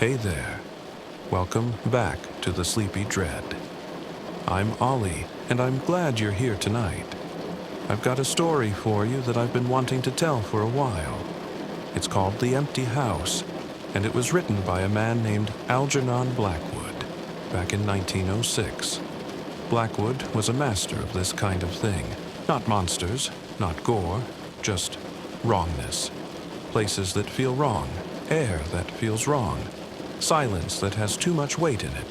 Hey there. Welcome back to the Sleepy Dread. I'm Ollie, and I'm glad you're here tonight. I've got a story for you that I've been wanting to tell for a while. It's called The Empty House, and it was written by a man named Algernon Blackwood back in 1906. Blackwood was a master of this kind of thing. Not monsters, not gore, just wrongness. Places that feel wrong, air that feels wrong, silence that has too much weight in it.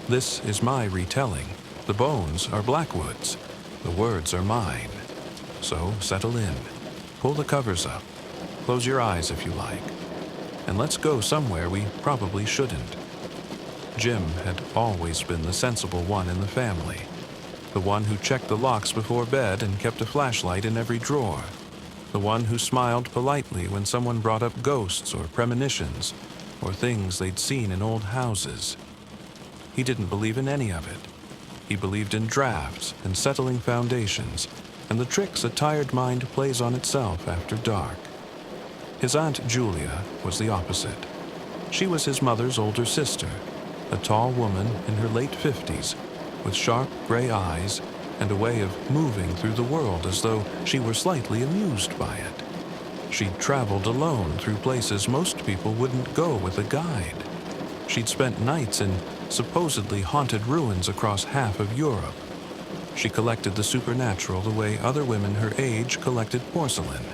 This is my retelling. The bones are Blackwood's. The words are mine. So settle in. Pull the covers up. Close your eyes if you like. And let's go somewhere we probably shouldn't. Jim had always been the sensible one in the family. The one who checked the locks before bed and kept a flashlight in every drawer. The one who smiled politely when someone brought up ghosts or premonitions, or things they'd seen in old houses. He didn't believe in any of it. He believed in drafts and settling foundations, and the tricks a tired mind plays on itself after dark. His Aunt Julia was the opposite. She was his mother's older sister, a tall woman in her late 50s, with sharp gray eyes and a way of moving through the world as though she were slightly amused by it. She'd traveled alone through places most people wouldn't go with a guide. She'd spent nights in supposedly haunted ruins across half of Europe. She collected the supernatural the way other women her age collected porcelain,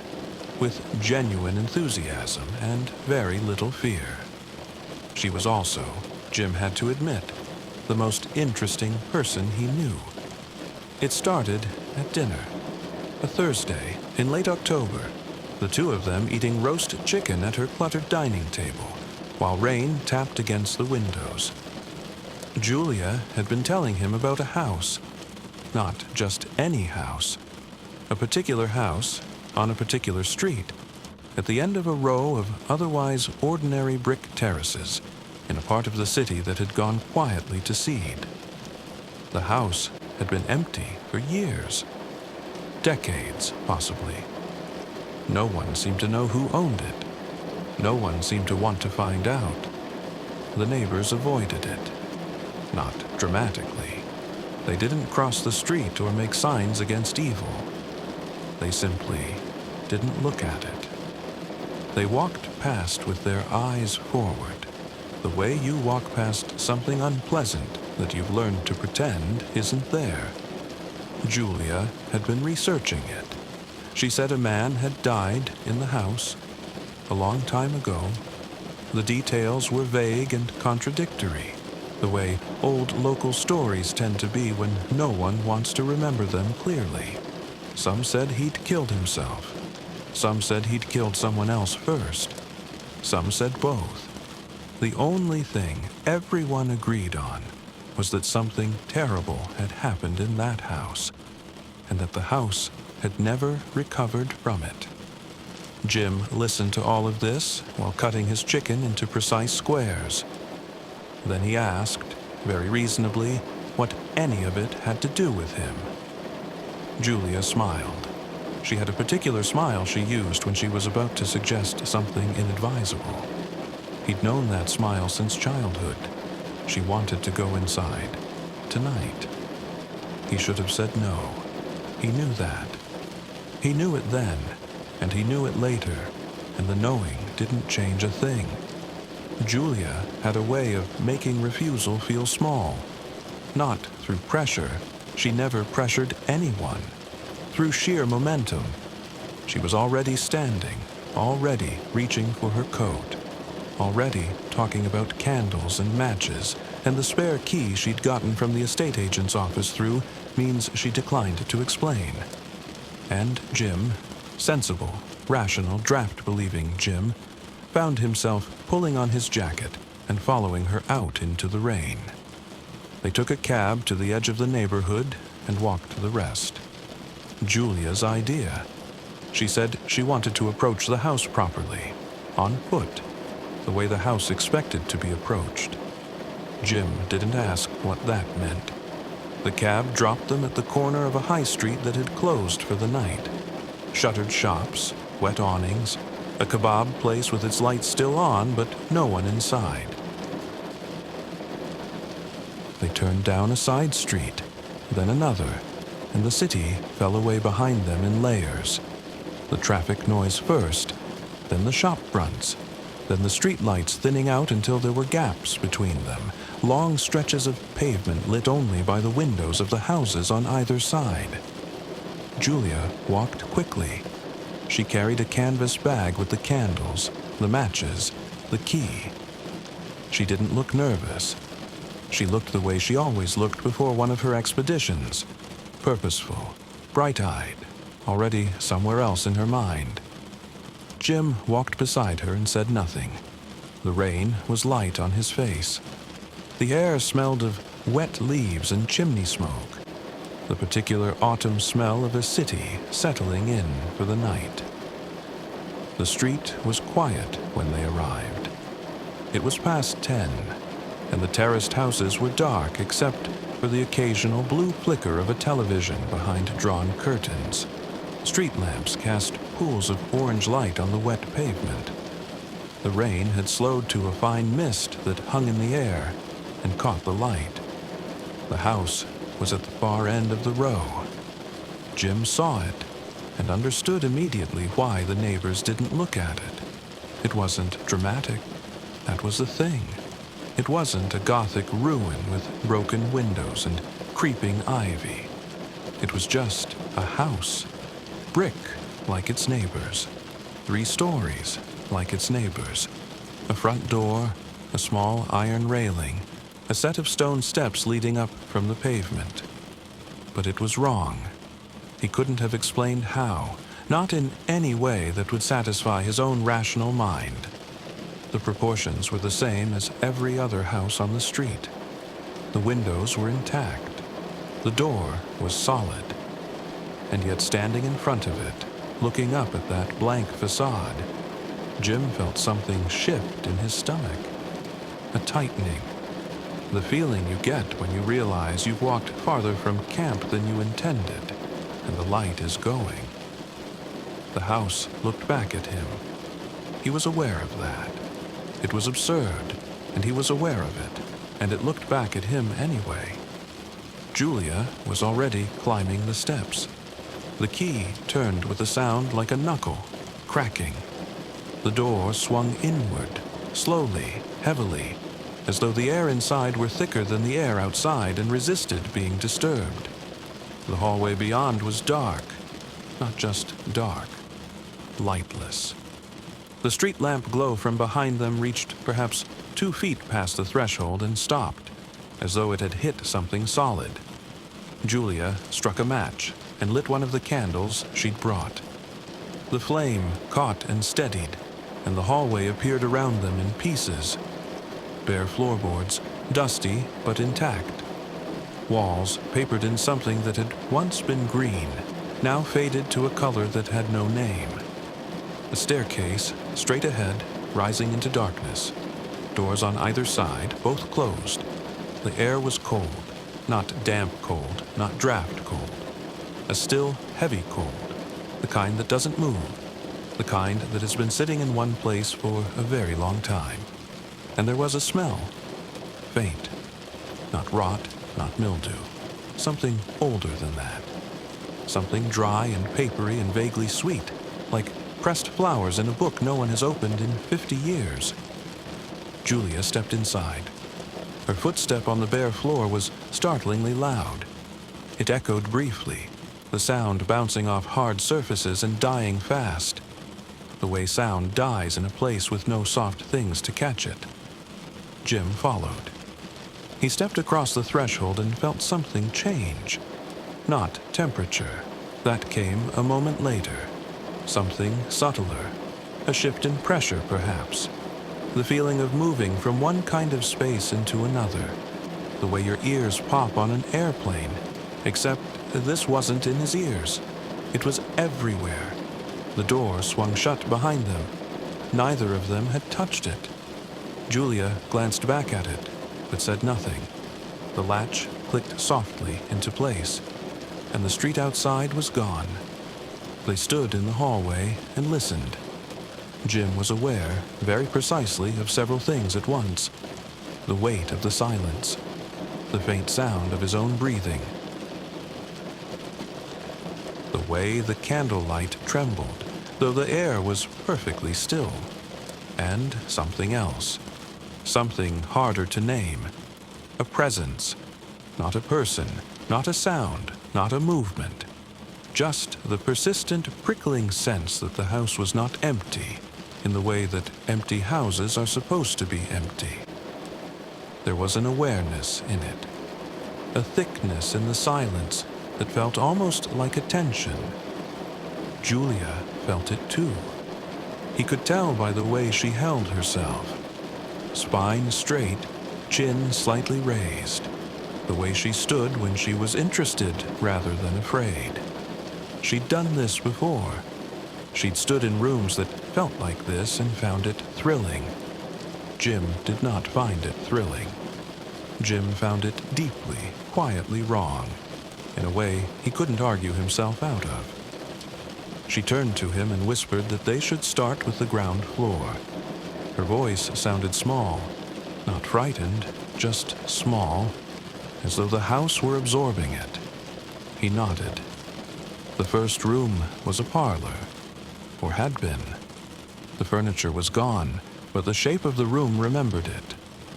with genuine enthusiasm and very little fear. She was also, Jim had to admit, the most interesting person he knew. It started at dinner, a Thursday in late October, the two of them eating roast chicken at her cluttered dining table, while rain tapped against the windows. Julia had been telling him about a house, not just any house, a particular house on a particular street, at the end of a row of otherwise ordinary brick terraces in a part of the city that had gone quietly to seed. The house had been empty for years, decades possibly. No one seemed to know who owned it. No one seemed to want to find out. The neighbors avoided it. Not dramatically. They didn't cross the street or make signs against evil. They simply didn't look at it. They walked past with their eyes forward, the way you walk past something unpleasant that you've learned to pretend isn't there. Julia had been researching it. She said a man had died in the house a long time ago. The details were vague and contradictory, the way old local stories tend to be when no one wants to remember them clearly. Some said he'd killed himself. Some said he'd killed someone else first. Some said both. The only thing everyone agreed on was that something terrible had happened in that house, and that the house had never recovered from it. Jim listened to all of this while cutting his chicken into precise squares. Then he asked, very reasonably, what any of it had to do with him. Julia smiled. She had a particular smile she used when she was about to suggest something inadvisable. He'd known that smile since childhood. She wanted to go inside. Tonight. He should have said no. He knew that. He knew it then, and he knew it later, and the knowing didn't change a thing. Julia had a way of making refusal feel small. Not through pressure. She never pressured anyone. Through sheer momentum. She was already standing, already reaching for her coat, already talking about candles and matches, and the spare key she'd gotten from the estate agent's office through means she declined to explain. And Jim, sensible, rational, draft-believing Jim, found himself pulling on his jacket and following her out into the rain. They took a cab to the edge of the neighborhood and walked the rest. Julia's idea. She said she wanted to approach the house properly, on foot, the way the house expected to be approached. Jim didn't ask what that meant. The cab dropped them at the corner of a high street that had closed for the night. Shuttered shops, wet awnings, a kebab place with its lights still on but no one inside. They turned down a side street, then another, and the city fell away behind them in layers. The traffic noise first, then the shop fronts, then the street lights thinning out until there were gaps between them, long stretches of pavement lit only by the windows of the houses on either side. Julia walked quickly. She carried a canvas bag with the candles, the matches, the key. She didn't look nervous. She looked the way she always looked before one of her expeditions, purposeful, bright-eyed, already somewhere else in her mind. Jim walked beside her and said nothing. The rain was light on his face. The air smelled of wet leaves and chimney smoke, the particular autumn smell of a city settling in for the night. The street was quiet when they arrived. It was past 10, and the terraced houses were dark except for the occasional blue flicker of a television behind drawn curtains. Street lamps cast pools of orange light on the wet pavement. The rain had slowed to a fine mist that hung in the air and caught the light. The house was at the far end of the row. Jim saw it and understood immediately why the neighbors didn't look at it. It wasn't dramatic. That was the thing. It wasn't a Gothic ruin with broken windows and creeping ivy. It was just a house. Brick like its neighbors. 3 stories like its neighbors. A front door, a small iron railing, a set of stone steps leading up from the pavement. But it was wrong. He couldn't have explained how, not in any way that would satisfy his own rational mind. The proportions were the same as every other house on the street. The windows were intact. The door was solid. And yet standing in front of it, looking up at that blank facade, Jim felt something shift in his stomach. A tightening. The feeling you get when you realize you've walked farther from camp than you intended, and the light is going. The house looked back at him. He was aware of that. It was absurd, and he was aware of it, and it looked back at him anyway. Julia was already climbing the steps. The key turned with a sound like a knuckle, cracking. The door swung inward, slowly, heavily, as though the air inside were thicker than the air outside and resisted being disturbed. The hallway beyond was dark, not just dark, lightless. The street lamp glow from behind them reached perhaps 2 feet past the threshold and stopped, as though it had hit something solid. Julia struck a match and lit one of the candles she'd brought. The flame caught and steadied, and the hallway appeared around them in pieces. Bare floorboards, dusty but intact. Walls papered in something that had once been green, now faded to a color that had no name. A staircase, straight ahead, rising into darkness. Doors on either side, both closed. The air was cold, not damp cold, not draft cold. A still, heavy cold, the kind that doesn't move, the kind that has been sitting in one place for a very long time. And there was a smell, faint, not rot, not mildew, something older than that. Something dry and papery and vaguely sweet, like pressed flowers in a book no one has opened in 50 years. Julia stepped inside. Her footstep on the bare floor was startlingly loud. It echoed briefly, the sound bouncing off hard surfaces and dying fast, the way sound dies in a place with no soft things to catch it. Jim followed. He stepped across the threshold and felt something change. Not temperature. That came a moment later. Something subtler. A shift in pressure, perhaps. The feeling of moving from one kind of space into another. The way your ears pop on an airplane. Except this wasn't in his ears. It was everywhere. The door swung shut behind them. Neither of them had touched it. Julia glanced back at it, but said nothing. The latch clicked softly into place, and the street outside was gone. They stood in the hallway and listened. Jim was aware, very precisely, of several things at once. The weight of the silence. the faint sound of his own breathing. The way the candlelight trembled, though the air was perfectly still. And something else. Something harder to name. A presence. Not a person, not a sound, not a movement. Just the persistent, prickling sense that the house was not empty, in the way that empty houses are supposed to be empty. There was an awareness in it. A thickness in the silence that felt almost like a tension. Julia felt it too. He could tell by the way she held herself. Spine straight, chin slightly raised. The way she stood when she was interested rather than afraid. She'd done this before. She'd stood in rooms that felt like this and found it thrilling. Jim did not find it thrilling. Jim found it deeply, quietly wrong, in a way he couldn't argue himself out of. She turned to him and whispered that they should start with the ground floor. Her voice sounded small, not frightened, just small, as though the house were absorbing it. He nodded. The first room was a parlor, or had been. The furniture was gone, but the shape of the room remembered it.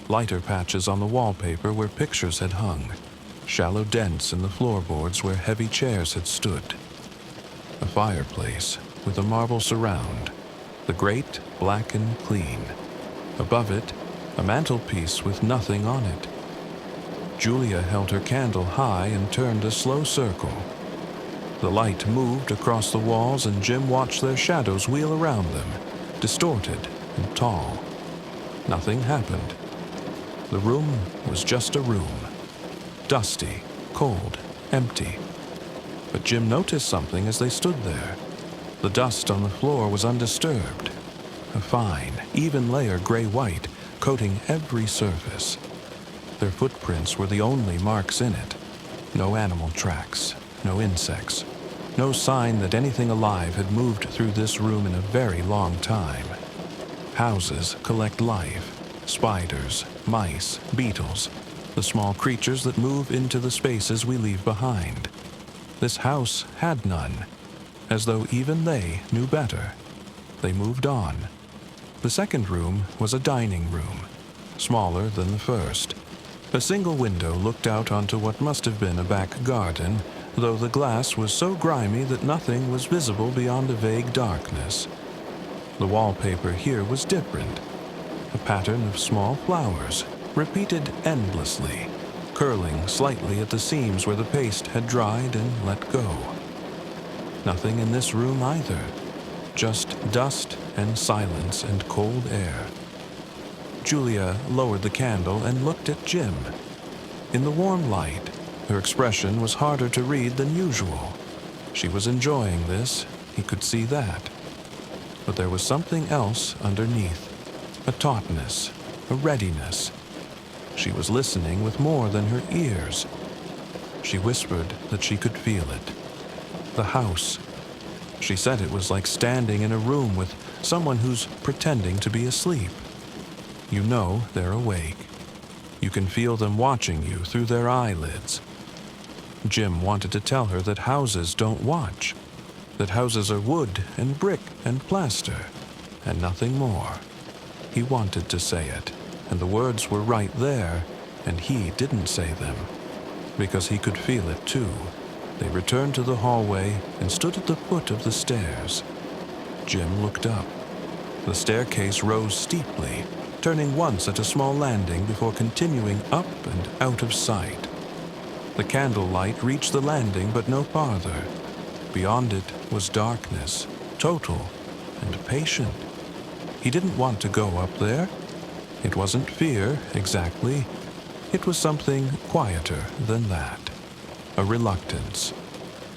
Lighter patches on the wallpaper where pictures had hung. Shallow dents in the floorboards where heavy chairs had stood. A fireplace with a marble surround, the grate black and clean. Above it, a mantelpiece with nothing on it. Julia held her candle high and turned a slow circle. The light moved across the walls and Jim watched their shadows wheel around them, distorted and tall. Nothing happened. The room was just a room. Dusty, cold, empty. But Jim noticed something as they stood there. The dust on the floor was undisturbed. A fine, even layer gray-white, coating every surface. Their footprints were the only marks in it. No animal tracks, no insects. No sign that anything alive had moved through this room in a very long time. Houses collect life. Spiders, mice, beetles, the small creatures that move into the spaces we leave behind. This house had none, as though even they knew better. They moved on. The second room was a dining room, smaller than the first. A single window looked out onto what must have been a back garden, though the glass was so grimy that nothing was visible beyond a vague darkness. The wallpaper here was different. A pattern of small flowers, repeated endlessly, curling slightly at the seams where the paste had dried and let go. Nothing in this room either, just dust and silence and cold air. Julia lowered the candle and looked at Jim. In the warm light, her expression was harder to read than usual. She was enjoying this, he could see that. But there was something else underneath. A tautness, a readiness. She was listening with more than her ears. She whispered that she could feel it. The house. She said it was like standing in a room with someone who's pretending to be asleep. You know they're awake. You can feel them watching you through their eyelids. Jim wanted to tell her that houses don't watch. That houses are wood and brick and plaster, and nothing more. He wanted to say it, and the words were right there, and he didn't say them, because he could feel it too. They returned to the hallway and stood at the foot of the stairs. Jim looked up. The staircase rose steeply, turning once at a small landing before continuing up and out of sight. The candlelight reached the landing, but no farther. Beyond it was darkness, total and patient. He didn't want to go up there. It wasn't fear, exactly. It was something quieter than that. A reluctance.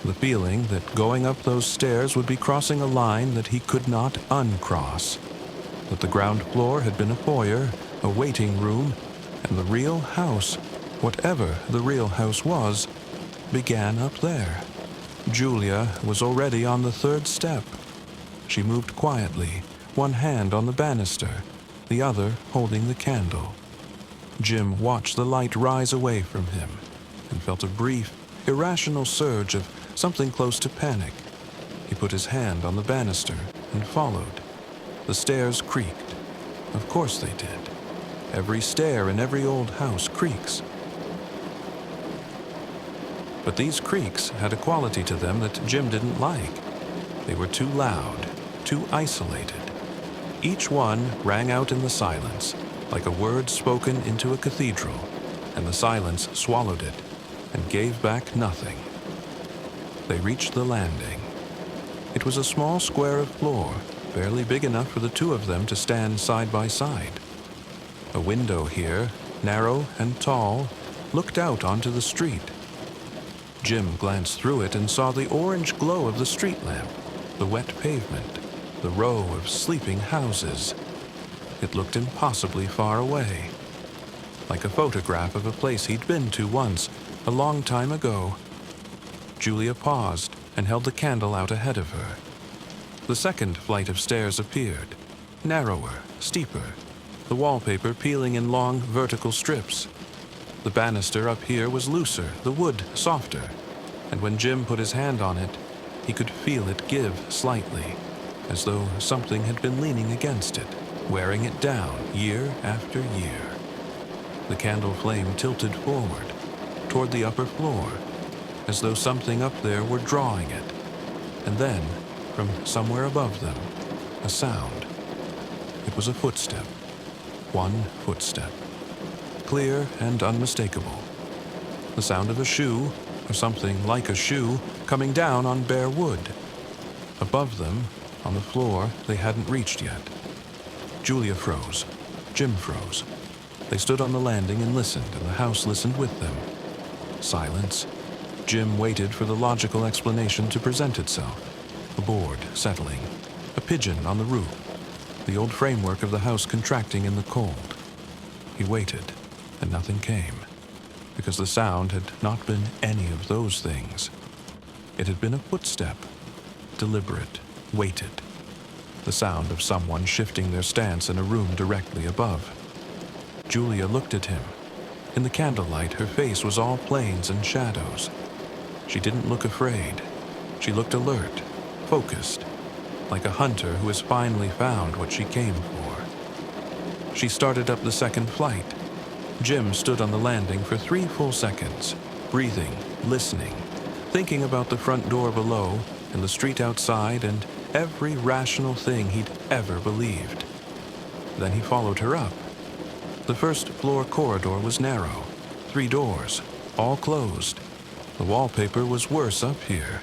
The feeling that going up those stairs would be crossing a line that he could not uncross. That the ground floor had been a foyer, a waiting room, and the real house, whatever the real house was, began up there. Julia was already on the third step. She moved quietly, one hand on the banister, the other holding the candle. Jim watched the light rise away from him and felt a brief, irrational surge of something close to panic. He put his hand on the banister and followed. The stairs creaked. Of course they did. Every stair in every old house creaks. But these creaks had a quality to them that Jim didn't like. They were too loud, too isolated. Each one rang out in the silence, like a word spoken into a cathedral, and the silence swallowed it and gave back nothing. They reached the landing. It was a small square of floor, barely big enough for the two of them to stand side by side. A window here, narrow and tall, looked out onto the street. Jim glanced through it and saw the orange glow of the street lamp, the wet pavement, the row of sleeping houses. It looked impossibly far away, like a photograph of a place he'd been to once, a long time ago. Julia paused and held the candle out ahead of her. The second flight of stairs appeared, narrower, steeper, the wallpaper peeling in long vertical strips. The banister up here was looser, the wood softer, and when Jim put his hand on it, he could feel it give slightly, as though something had been leaning against it, wearing it down year after year. The candle flame tilted forward, toward the upper floor, as though something up there were drawing it. And then, from somewhere above them, a sound. It was a footstep. One footstep. Clear and unmistakable. The sound of a shoe, or something like a shoe, coming down on bare wood. Above them, on the floor they hadn't reached yet. Julia froze. Jim froze. They stood on the landing and listened, and the house listened with them. Silence. Jim waited for the logical explanation to present itself. A board settling. A pigeon on the roof. The old framework of the house contracting in the cold. He waited, and nothing came, because the sound had not been any of those things. It had been a footstep, deliberate, weighted. The sound of someone shifting their stance in a room directly above. Julia looked at him. In the candlelight, her face was all planes and shadows. She didn't look afraid. She looked alert, focused, like a hunter who has finally found what she came for. She started up the second flight. Jim stood on the landing for 3 full seconds, breathing, listening, thinking about the front door below and the street outside and every rational thing he'd ever believed. Then he followed her up. The first floor corridor was narrow, 3 doors, all closed. The wallpaper was worse up here,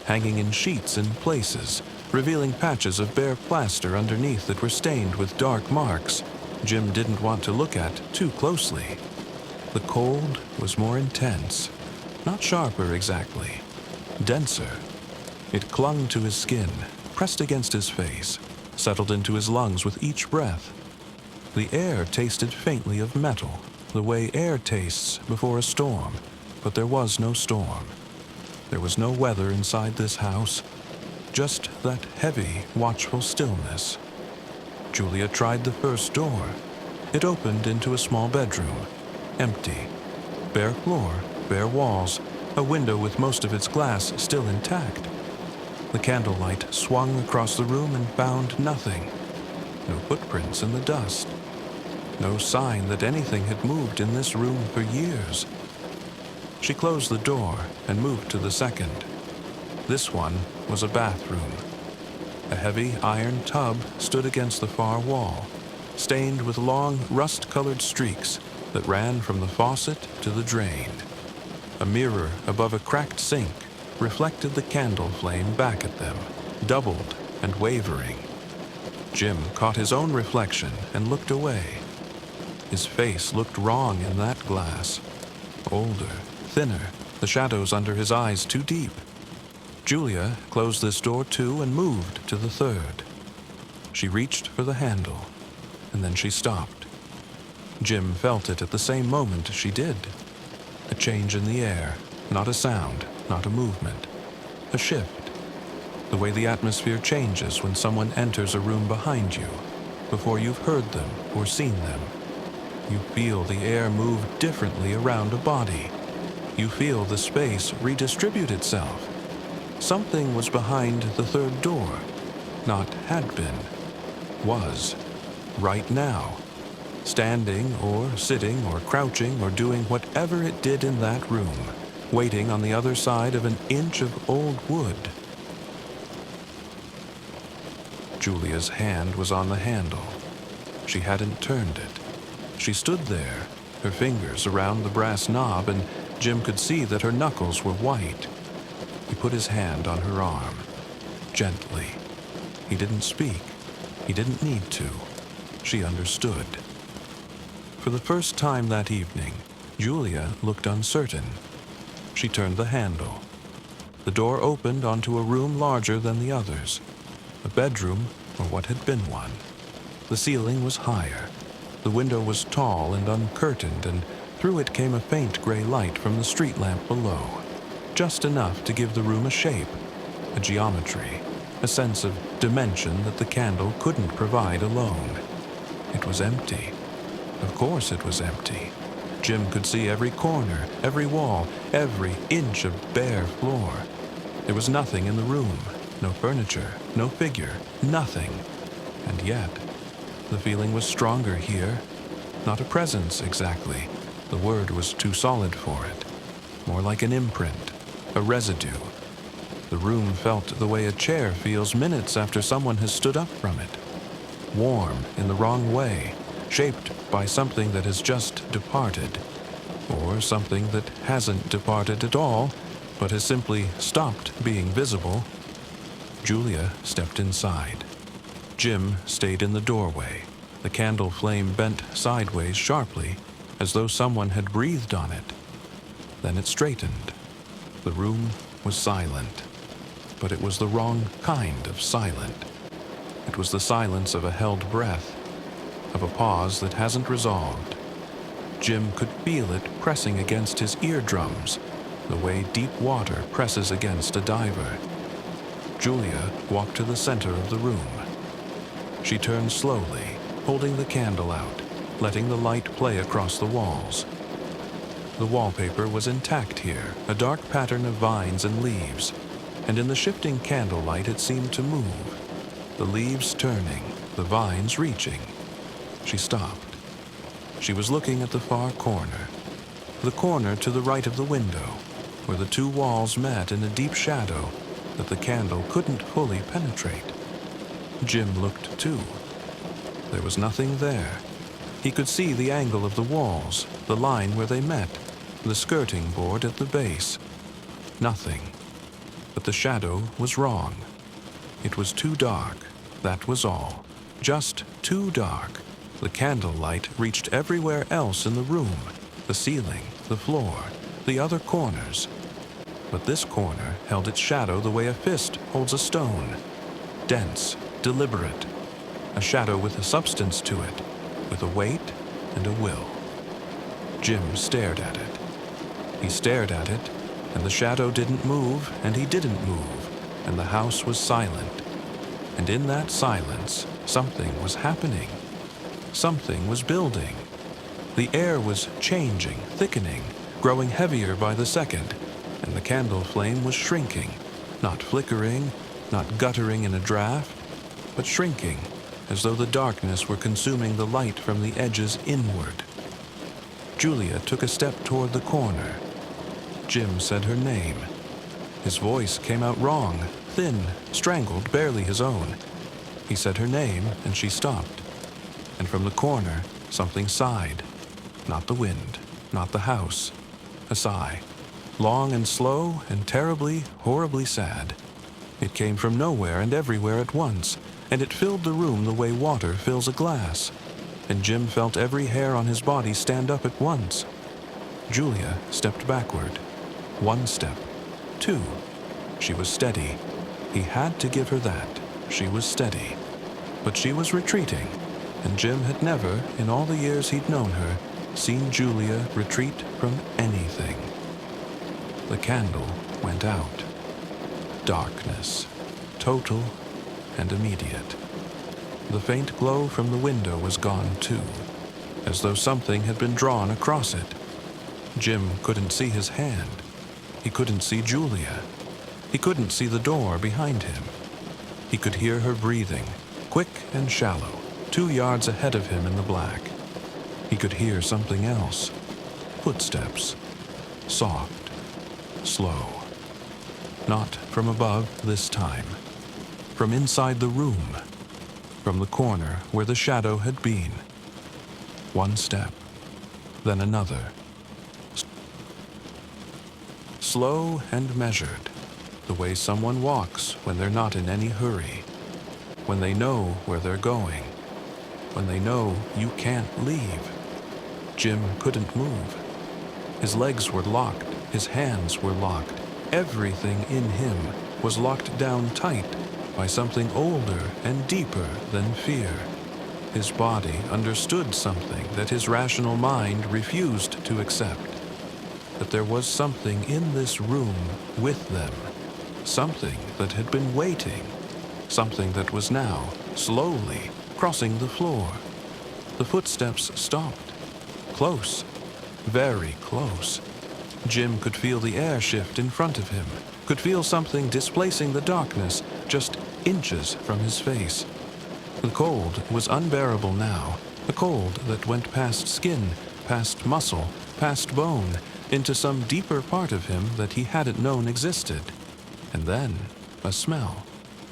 hanging in sheets in places, revealing patches of bare plaster underneath that were stained with dark marks Jim didn't want to look at too closely. The cold was more intense, not sharper exactly, denser. It clung to his skin, pressed against his face, settled into his lungs with each breath. The air tasted faintly of metal, the way air tastes before a storm, but there was no storm. There was no weather inside this house, just that heavy, watchful stillness. Julia tried the first door. It opened into a small bedroom, empty. Bare floor, bare walls, a window with most of its glass still intact. The candlelight swung across the room and found nothing. No footprints in the dust. No sign that anything had moved in this room for years. She closed the door and moved to the second. This one was a bathroom. A heavy iron tub stood against the far wall, stained with long, rust-colored streaks that ran from the faucet to the drain. A mirror above a cracked sink reflected the candle flame back at them, doubled and wavering. Jim caught his own reflection and looked away. His face looked wrong in that glass. Older, thinner, the shadows under his eyes too deep. Julia closed this door too and moved to the third. She reached for the handle, and then she stopped. Jim felt it at the same moment she did. A change in the air, not a sound, not a movement. A shift. The way the atmosphere changes when someone enters a room behind you, before you've heard them or seen them. You feel the air move differently around a body. You feel the space redistribute itself. Something was behind the third door. Not had been. Was. Right now. Standing or sitting or crouching or doing whatever it did in that room, waiting on the other side of an inch of old wood. Julia's hand was on the handle. She hadn't turned it. She stood there, her fingers around the brass knob, and Jim could see that her knuckles were white. He put his hand on her arm, gently. He didn't speak. He didn't need to. She understood. For the first time that evening, Julia looked uncertain. She turned the handle. The door opened onto a room larger than the others. A bedroom, or what had been one. The ceiling was higher. The window was tall and uncurtained, and through it came a faint gray light from the street lamp below. Just enough to give the room a shape, a geometry, a sense of dimension that the candle couldn't provide alone. It was empty. Of course it was empty. Jim could see every corner, every wall, every inch of bare floor. There was nothing in the room, no furniture, no figure, nothing. And yet, the feeling was stronger here. Not a presence exactly. The word was too solid for it. More like an imprint, a residue. The room felt the way a chair feels minutes after someone has stood up from it. Warm in the wrong way, shaped by something that has just departed, or something that hasn't departed at all, but has simply stopped being visible. Julia stepped inside. Jim stayed in the doorway. The candle flame bent sideways sharply, as though someone had breathed on it. Then it straightened. The room was silent, but it was the wrong kind of silent. It was the silence of a held breath, of a pause that hasn't resolved. Jim could feel it pressing against his eardrums, the way deep water presses against a diver. Julia walked to the center of the room. She turned slowly, holding the candle out, letting the light play across the walls. The wallpaper was intact here, a dark pattern of vines and leaves, and in the shifting candlelight it seemed to move, the leaves turning, the vines reaching. She stopped. She was looking at the far corner, the corner to the right of the window, where the two walls met in a deep shadow that the candle couldn't fully penetrate. Jim looked too. There was nothing there. He could see the angle of the walls, the line where they met, the skirting board at the base. Nothing. But the shadow was wrong. It was too dark, that was all. Just too dark. The candlelight reached everywhere else in the room, the ceiling, the floor, the other corners. But this corner held its shadow the way a fist holds a stone. Dense, deliberate. A shadow with a substance to it, with a weight and a will. Jim stared at it. He stared at it, and the shadow didn't move, and he didn't move, and the house was silent. And in that silence, something was happening. Something was building. The air was changing, thickening, growing heavier by the second, and the candle flame was shrinking, not flickering, not guttering in a draft, but shrinking, as though the darkness were consuming the light from the edges inward. Julia took a step toward the corner. Jim said her name. His voice came out wrong, thin, strangled, barely his own. He said her name, and she stopped. And from the corner, something sighed. Not the wind, not the house. A sigh. Long and slow and terribly, horribly sad. It came from nowhere and everywhere at once, and it filled the room the way water fills a glass. And Jim felt every hair on his body stand up at once. Julia stepped backward. One step. Two. She was steady. He had to give her that. She was steady. But she was retreating, and Jim had never, in all the years he'd known her, seen Julia retreat from anything. The candle went out. Darkness. Total and immediate. The faint glow from the window was gone too. as though something had been drawn across it. Jim couldn't see his hand. He couldn't see Julia. He couldn't see the door behind him. He could hear her breathing, quick and shallow, 2 yards ahead of him in the black. He could hear something else. Footsteps. Soft. Slow. Not from above this time. From inside the room. From the corner where the shadow had been. 1 step. Then another. Slow and measured. The way someone walks when they're not in any hurry. When they know where they're going. When they know you can't leave. Jim couldn't move. His legs were locked. His hands were locked. Everything in him was locked down tight by something older and deeper than fear. His body understood something that his rational mind refused to accept. That there was something in this room with them. Something that had been waiting. Something that was now, slowly, crossing the floor. The footsteps stopped. Close. Very close. Jim could feel the air shift in front of him, could feel something displacing the darkness just inches from his face. The cold was unbearable now, a cold that went past skin, past muscle, past bone, into some deeper part of him that he hadn't known existed. And then, a smell.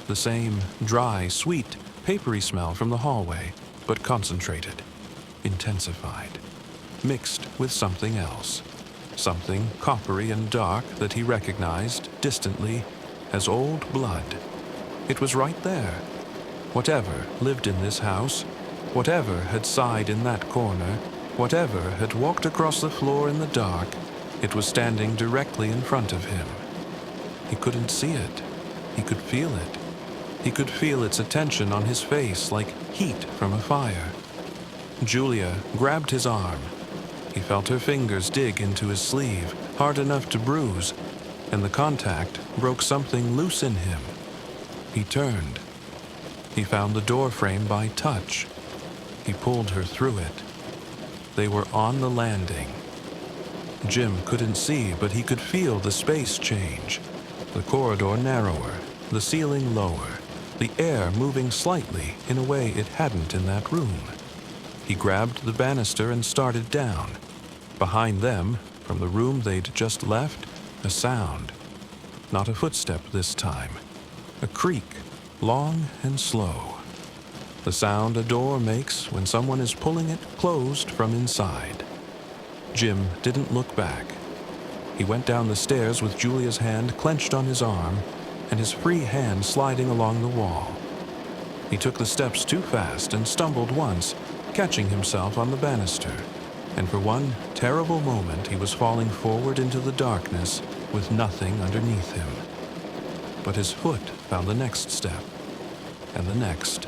The same dry, sweet, papery smell from the hallway, but concentrated, intensified, mixed with something else. Something coppery and dark that he recognized distantly as old blood. It was right there. Whatever lived in this house, whatever had sighed in that corner, whatever had walked across the floor in the dark, it was standing directly in front of him. He couldn't see it. He could feel it. He could feel its attention on his face like heat from a fire. Julia grabbed his arm. He felt her fingers dig into his sleeve, hard enough to bruise, and the contact broke something loose in him. He turned. He found the door frame by touch. He pulled her through it. They were on the landing. Jim couldn't see, but he could feel the space change. The corridor narrower, the ceiling lower, the air moving slightly in a way it hadn't in that room. He grabbed the banister and started down. Behind them, from the room they'd just left, a sound. Not a footstep this time. A creak, long and slow. The sound a door makes when someone is pulling it closed from inside. Jim didn't look back. He went down the stairs with Julia's hand clenched on his arm and his free hand sliding along the wall. He took the steps too fast and stumbled once, catching himself on the banister, and for one terrible moment he was falling forward into the darkness with nothing underneath him. But his foot found the next step, and the next.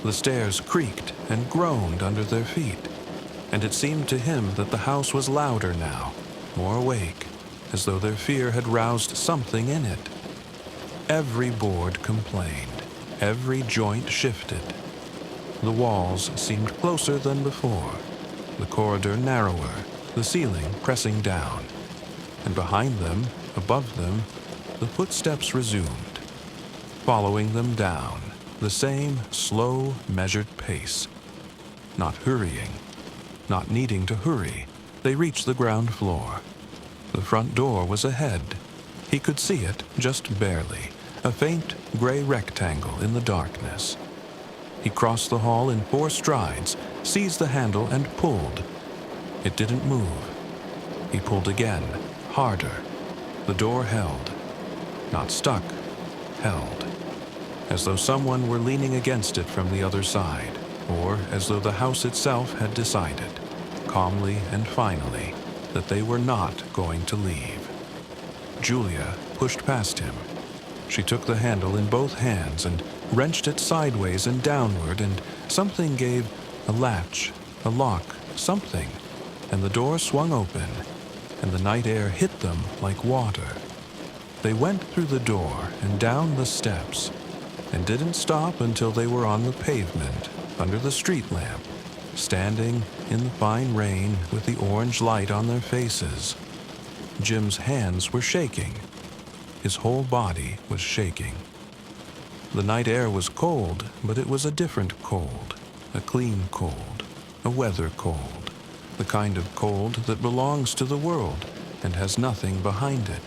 The stairs creaked and groaned under their feet, and it seemed to him that the house was louder now, more awake, as though their fear had roused something in it. Every board complained, every joint shifted. The walls seemed closer than before, the corridor narrower, the ceiling pressing down, and behind them, above them, the footsteps resumed, following them down, the same slow, measured pace. Not hurrying, not needing to hurry, they reached the ground floor. The front door was ahead. He could see it, just barely, a faint gray rectangle in the darkness. He crossed the hall in 4 strides, seized the handle and pulled. It didn't move. He pulled again, harder. The door held. Not stuck, held. As though someone were leaning against it from the other side, or as though the house itself had decided, calmly and finally, that they were not going to leave. Julia pushed past him. She took the handle in both hands and wrenched it sideways and downward, and something gave a latch, a lock, something, and the door swung open, and the night air hit them like water. They went through the door and down the steps, and didn't stop until they were on the pavement, under the street lamp, standing in the fine rain with the orange light on their faces. Jim's hands were shaking. His whole body was shaking. The night air was cold, but it was a different cold, a clean cold, a weather cold, the kind of cold that belongs to the world and has nothing behind it.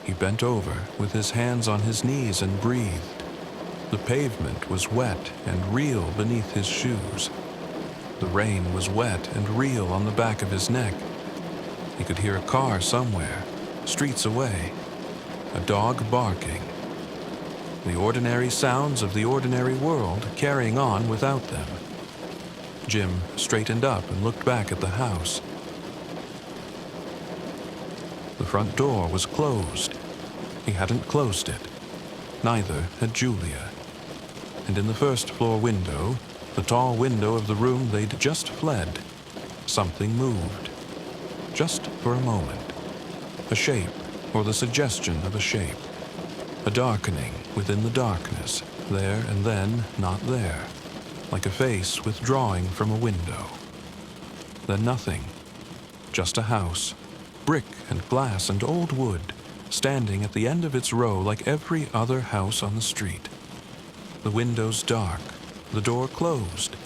He bent over with his hands on his knees and breathed. The pavement was wet and real beneath his shoes. The rain was wet and real on the back of his neck. He could hear a car somewhere, streets away, a dog barking. The ordinary sounds of the ordinary world carrying on without them. Jim straightened up and looked back at the house. The front door was closed. He hadn't closed it. Neither had Julia. And in the first floor window, the tall window of the room they'd just fled, something moved. Just for a moment. A shape, or the suggestion of a shape. A darkening within the darkness, there and then not there, like a face withdrawing from a window. Then nothing. Just a house, brick and glass and old wood, standing at the end of its row like every other house on the street. The windows dark, the door closed,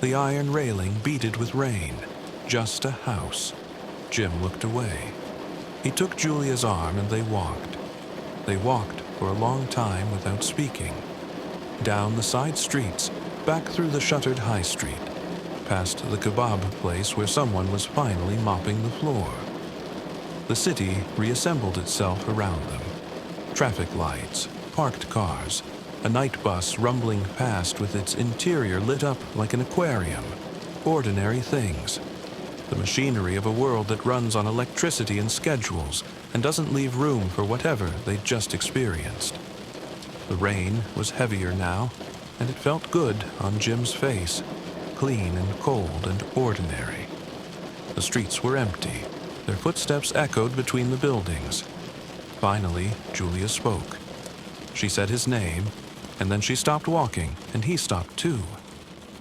the iron railing beaded with rain. Just a house. Jim looked away. He took Julia's arm and they walked. They walked for a long time without speaking. Down the side streets, back through the shuttered high street, past the kebab place where someone was finally mopping the floor. The city reassembled itself around them. Traffic lights, parked cars, a night bus rumbling past with its interior lit up like an aquarium. Ordinary things. The machinery of a world that runs on electricity and schedules and doesn't leave room for whatever they'd just experienced. The rain was heavier now, and it felt good on Jim's face, clean and cold and ordinary. The streets were empty. Their footsteps echoed between the buildings. Finally, Julia spoke. She said his name, and then she stopped walking, and he stopped too.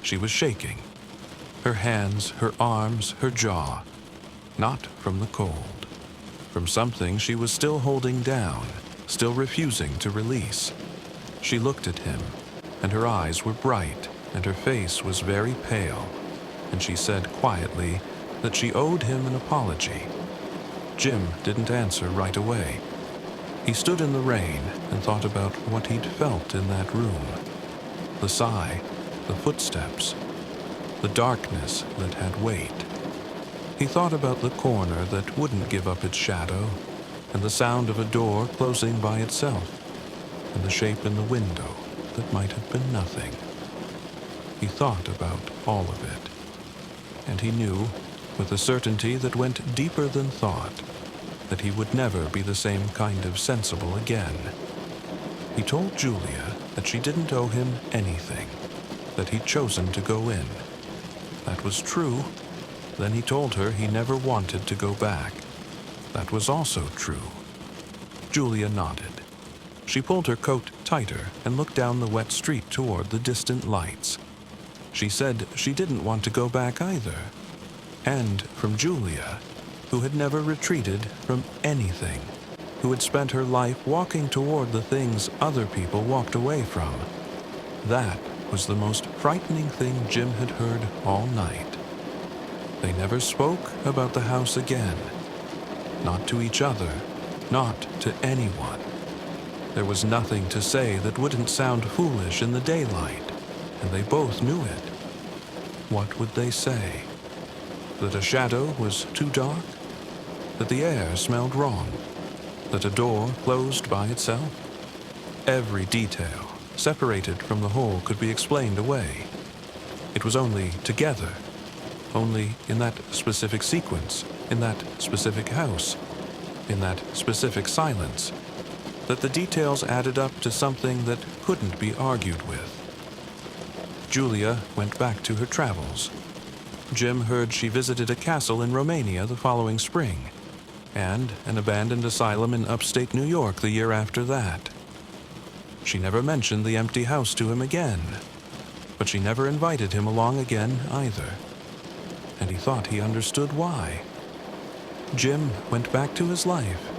She was shaking. Her hands, her arms, her jaw. Not from the cold. From something she was still holding down, still refusing to release. She looked at him, and her eyes were bright, and her face was very pale, and she said quietly that she owed him an apology. Jim didn't answer right away. He stood in the rain and thought about what he'd felt in that room. The sigh, the footsteps, the darkness that had weight. He thought about the corner that wouldn't give up its shadow, and the sound of a door closing by itself, and the shape in the window that might have been nothing. He thought about all of it, and he knew, with a certainty that went deeper than thought, that he would never be the same kind of sensible again. He told Julia that she didn't owe him anything, that he'd chosen to go in. That was true. Then he told her he never wanted to go back. That was also true. Julia nodded. She pulled her coat tighter and looked down the wet street toward the distant lights. She said she didn't want to go back either. And from Julia, who had never retreated from anything, who had spent her life walking toward the things other people walked away from. That was the most frightening thing Jim had heard all night. They never spoke about the house again. Not to each other, not to anyone. There was nothing to say that wouldn't sound foolish in the daylight, and they both knew it. What would they say? That a shadow was too dark? That the air smelled wrong? That a door closed by itself? Every detail, separated from the whole, could be explained away. It was only together, only in that specific sequence, in that specific house, in that specific silence, that the details added up to something that couldn't be argued with. Julia went back to her travels. Jim heard she visited a castle in Romania the following spring, and an abandoned asylum in upstate New York the year after that. She never mentioned the empty house to him again. but she never invited him along again either. And he thought he understood why. Jim went back to his life,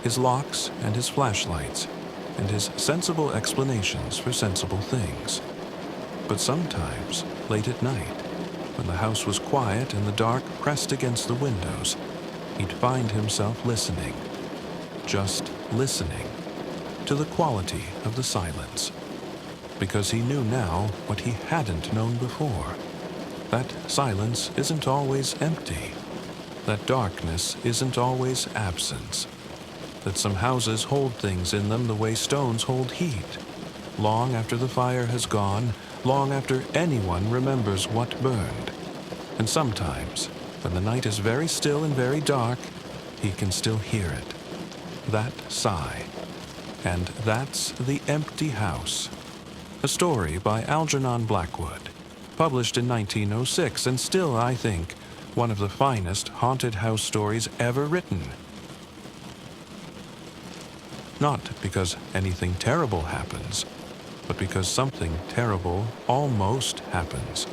his locks and his flashlights, and his sensible explanations for sensible things. But sometimes, late at night, when the house was quiet and the dark pressed against the windows, he'd find himself listening, just listening, to the quality of the silence. Because he knew now what he hadn't known before. That silence isn't always empty. That darkness isn't always absence. That some houses hold things in them the way stones hold heat. Long after the fire has gone, long after anyone remembers what burned. And sometimes, when the night is very still and very dark, he can still hear it. That sigh. And that's The Empty House. A story by Algernon Blackwood, published in 1906, and still, I think, one of the finest haunted house stories ever written. Not because anything terrible happens, but because something terrible almost happens,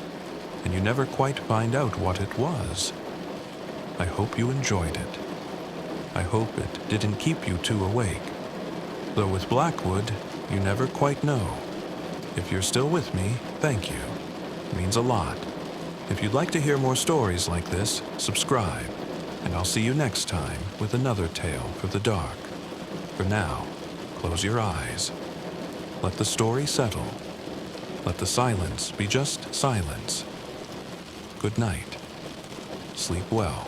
and you never quite find out what it was. I hope you enjoyed it. I hope it didn't keep you too awake. Though with Blackwood, you never quite know. If you're still with me, thank you. It means a lot. If you'd like to hear more stories like this, subscribe, and I'll see you next time with another tale for the dark. For now, close your eyes. Let the story settle. Let the silence be just silence. Good night. Sleep well.